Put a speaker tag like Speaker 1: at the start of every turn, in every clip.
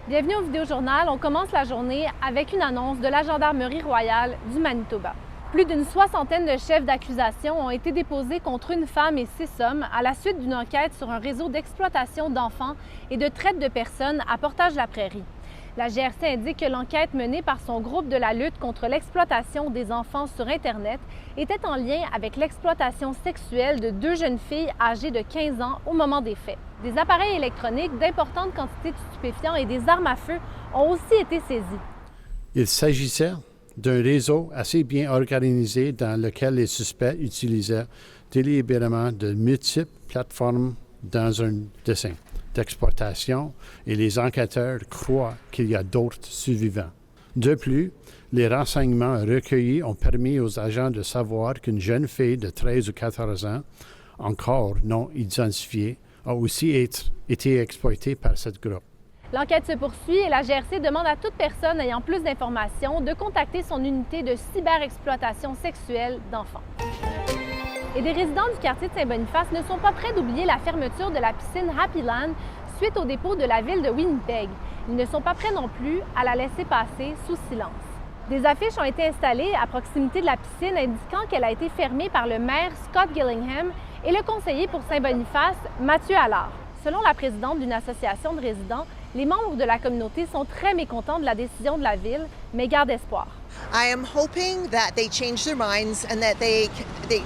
Speaker 1: Bienvenue au Vidéojournal. On commence la journée avec une annonce de la Gendarmerie royale du Manitoba. Plus d'une soixantaine de chefs d'accusation ont été déposés contre une femme et 6 hommes à la suite d'une enquête sur un réseau d'exploitation d'enfants et de traite de personnes à Portage-la-Prairie. La GRC indique que l'enquête menée par son groupe de la lutte contre l'exploitation des enfants sur Internet était en lien avec l'exploitation sexuelle de 2 jeunes filles âgées de 15 ans au moment des faits. Des appareils électroniques, d'importantes quantités de stupéfiants et des armes à feu ont aussi été saisis.
Speaker 2: Il s'agissait d'un réseau assez bien organisé dans lequel les suspects utilisaient délibérément de multiples plateformes dans un dessin d'exploitation et les enquêteurs croient qu'il y a d'autres survivants. De plus, les renseignements recueillis ont permis aux agents de savoir qu'une jeune fille de 13 ou 14 ans, encore non identifiée, a aussi été exploitée par ce groupe.
Speaker 1: L'enquête se poursuit et la GRC demande à toute personne ayant plus d'informations de contacter son unité de cyberexploitation sexuelle d'enfants. Et des résidents du quartier de Saint-Boniface ne sont pas prêts d'oublier la fermeture de la piscine Happy Land suite au dépôt de la ville de Winnipeg. Ils ne sont pas prêts non plus à la laisser passer sous silence. Des affiches ont été installées à proximité de la piscine indiquant qu'elle a été fermée par le maire Scott Gillingham et le conseiller pour Saint-Boniface, Mathieu Allard. Selon la présidente d'une association de résidents, les membres de la communauté sont très mécontents de la décision de la ville, mais gardent espoir.
Speaker 3: I am hoping that they change their minds and that they,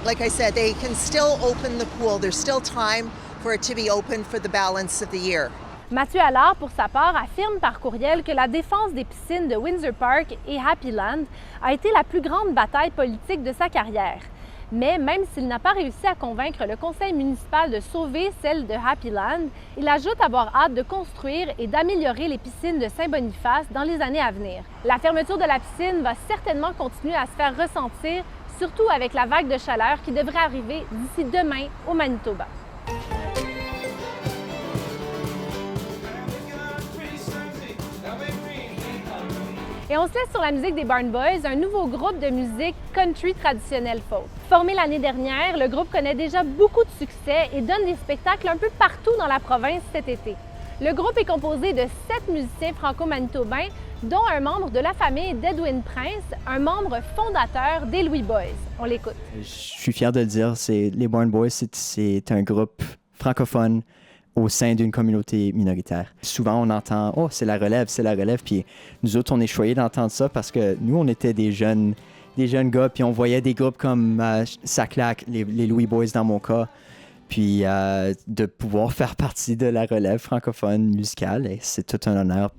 Speaker 3: like I said, they can still open the pool. There's still time for it to be open for the balance of the year.
Speaker 1: Mathieu Allard, pour sa part, affirme par courriel que la défense des piscines de Windsor Park et Happy Land a été la plus grande bataille politique de sa carrière. Mais même s'il n'a pas réussi à convaincre le conseil municipal de sauver celle de Happy Land, il ajoute avoir hâte de construire et d'améliorer les piscines de Saint-Boniface dans les années à venir. La fermeture de la piscine va certainement continuer à se faire ressentir, surtout avec la vague de chaleur qui devrait arriver d'ici demain au Manitoba. Et on se laisse sur la musique des Barn Boys, un nouveau groupe de musique country traditionnelle folk. Formé l'année dernière, le groupe connaît déjà beaucoup de succès et donne des spectacles un peu partout dans la province cet été. Le groupe est composé de 7 musiciens franco-manitobains, dont un membre de la famille d'Edwin Prince, un membre fondateur des Louis Boys. On l'écoute.
Speaker 4: Je suis fier de le dire, les Barn Boys, c'est un groupe francophone au sein d'une communauté minoritaire. Souvent, on entend « Oh, c'est la relève », puis nous autres, on est choyés d'entendre ça parce que nous, on était des jeunes gars, puis on voyait des groupes comme Saclac, les Louis Boys dans mon cas, puis de pouvoir faire partie de la relève francophone musicale, et c'est tout un honneur.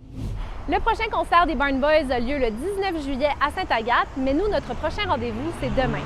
Speaker 1: Le prochain concert des Barn Boys a lieu le 19 juillet à Sainte-Agathe, mais nous, notre prochain rendez-vous, c'est demain.